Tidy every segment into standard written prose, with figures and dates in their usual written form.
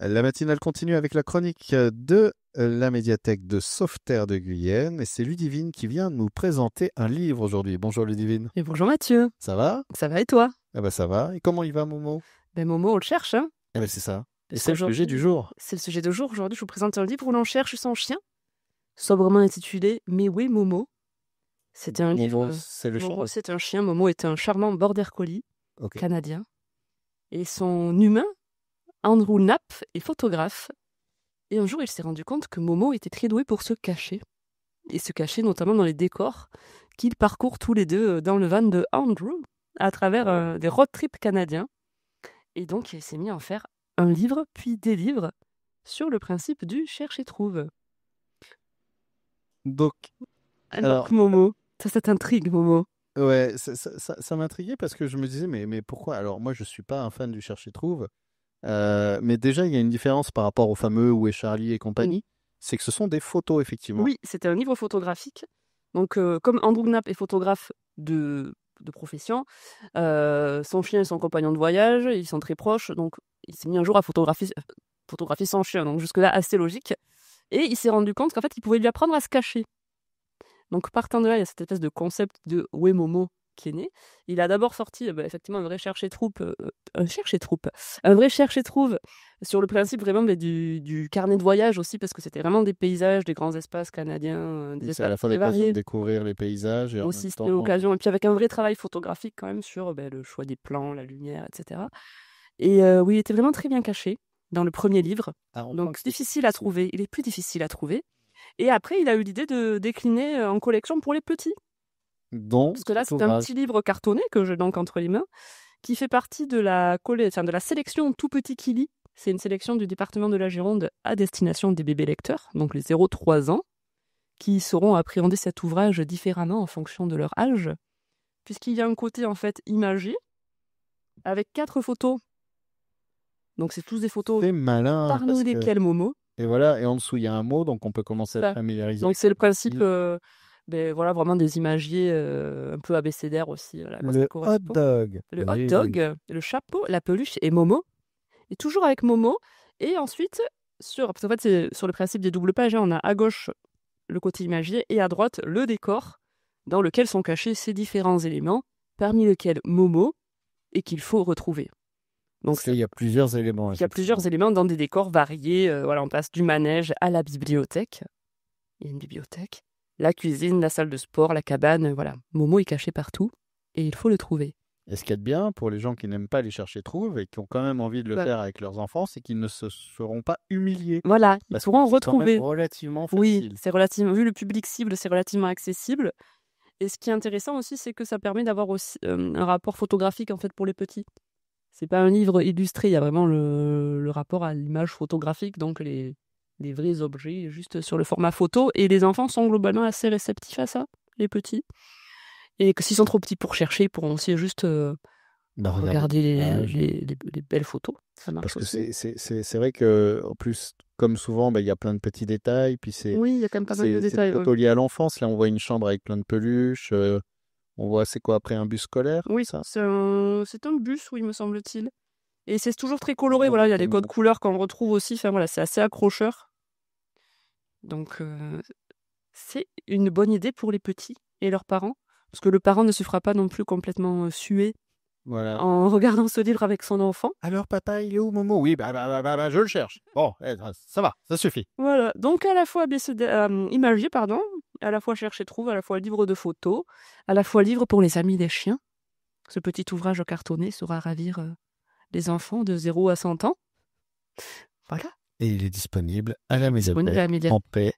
La matinale continue avec la chronique de la médiathèque de Sauveterre de Guyenne et c'est Ludivine qui vient nous présenter un livre aujourd'hui. Bonjour Ludivine. Et bonjour Mathieu, Ça va? ça va et toi? Ah bah ça va. Et comment il va Momo? Ben Momo, on le cherche, hein? Eh ben c'est ça. Et Parce c'est le sujet du jour. c'est le sujet de jour. Aujourd'hui, je vous présente un livre où l'on cherche son chien, sobrement intitulé Mais où est Momo? C'est un livre. Momo, c'est le Momo, chien. c'est un chien. Momo est un charmant border collie Ok. canadien. Et son humain, Andrew Knapp, est photographe. Et un jour, il s'est rendu compte que Momo était très doué pour se cacher. Et se cacher notamment dans les décors qu'ils parcourent tous les deux dans le van de Andrew à travers des road trips canadiens. Et donc, il s'est mis à en faire un livre, puis des livres, sur le principe du cherche et trouve. Donc, Alors, alors, Momo, ça t'intrigue, Momo. ouais, ça m'intriguait parce que je me disais, mais pourquoi? Alors, moi, je suis pas un fan du cherche-et-trouve, mais déjà, il y a une différence par rapport au fameux Où est Charlie et Mm. compagnie, c'est que ce sont des photos, effectivement. Oui, c'était un livre photographique. Donc, comme Andrew Knapp est photographe de profession, son chien est son compagnon de voyage, ils sont très proches, donc il s'est mis un jour à photographier son chien. Donc, jusque-là, assez logique. Et il s'est rendu compte qu'en fait, il pouvait lui apprendre à se cacher. Donc, partant de là, il y a cette espèce de concept de Où est Momo qui est né. Il a d'abord sorti effectivement un vrai cherche-et-trouve, un vrai cherche-et-trouve sur le principe vraiment du carnet de voyage aussi, parce que c'était vraiment des paysages, des grands espaces canadiens, des C'est à espaces la fois très l'occasion de variés. découvrir les paysages et en même Aussi, c'était temps, l'occasion. Et puis avec un vrai travail photographique quand même sur le choix des plans, la lumière, etc. Et oui, il était vraiment très bien caché dans le premier livre. on Donc, pense que difficile à trouver. Il est plus difficile à trouver. Et après, il a eu l'idée de décliner en collection pour les petits. dont Parce que là, cet c'est un ouvrage. petit livre cartonné que j'ai donc entre les mains, qui fait partie de de la sélection Tout Petit Kili. C'est une sélection du département de la Gironde à destination des bébés lecteurs, donc les 0-3 ans, qui sauront appréhender cet ouvrage différemment en fonction de leur âge, puisqu'il y a un côté en fait imagé, avec 4 photos. Donc c'est tous des photos C'est malin parce parmi que lesquelles Momo. et voilà et en dessous il y a un mot donc on peut commencer à être Ça. familiarisé Donc avec c'est le le principe, principe. voilà, vraiment des imagiers un peu abécédaires aussi, voilà, à quoi ça Le hot correspond. dog. Le hot Oui, oui. dog, le chapeau, la peluche et Momo. Et toujours avec Momo. Et ensuite, parce qu'en fait, c'est sur le principe des doubles pages, hein, on a à gauche le côté imagier et à droite le décor dans lequel sont cachés ces différents éléments, parmi lesquels Momo, et qu'il faut retrouver. Donc, Parce qu'il y a plusieurs éléments, il y a plusieurs effectivement. éléments dans des décors variés. Voilà, on passe du manège à la bibliothèque. Il y a une bibliothèque. La cuisine, la salle de sport, la cabane. Voilà, Momo est caché partout et il faut le trouver. Et ce qu'il y a de bien pour les gens qui n'aiment pas les chercher trouvent et qui ont quand même envie de le Bah, faire avec leurs enfants, c'est qu'ils ne se seront pas humiliés. voilà, ils Parce que pourront c'est quand même retrouver. relativement Oui, facile. c'est relativement, vu le public cible, c'est relativement accessible. Et ce qui est intéressant aussi, c'est que ça permet d'avoir aussi un rapport photographique en fait pour les petits. C'est pas un livre illustré, il y a vraiment le rapport à l'image photographique, donc les vrais objets juste sur le format photo. Et les enfants sont globalement assez réceptifs à ça, les petits. Et que s'ils sont trop petits pour chercher, ils pourront aussi juste Bah, regardez regarder l'image. les belles photos. Ça marche Parce que aussi. c'est vrai que en plus, comme souvent, bah, il y a plein de petits détails. Puis Oui, il y a quand même pas mal de c'est des détails. Ouais. photos liées à l'enfance. Là, on voit une chambre avec plein de peluches. On voit, c'est quoi après un bus scolaire, Oui, ça? c'est un bus, oui, me semble-t-il. Et c'est toujours très coloré, Donc, voilà, il y a les codes couleurs qu'on retrouve aussi, enfin voilà, c'est assez accrocheur. Donc c'est une bonne idée pour les petits et leurs parents, parce que le parent ne se fera pas non plus complètement suer voilà. en regardant ce livre avec son enfant. Alors, papa, il est où, Momo? Oui, je le cherche. Bon, ça va, ça suffit. Voilà, donc à la fois imagier, pardon, à la fois chercher trouve, à la fois livre de photos, à la fois livre pour les amis des chiens. Ce petit ouvrage cartonné saura ravir les enfants de 0 à 100 ans. Voilà, Et il est disponible à la disponible à la médiathèque, médiathèque en paix.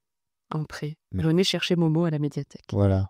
en prêt. Mais Venez chercher Momo à la médiathèque. voilà.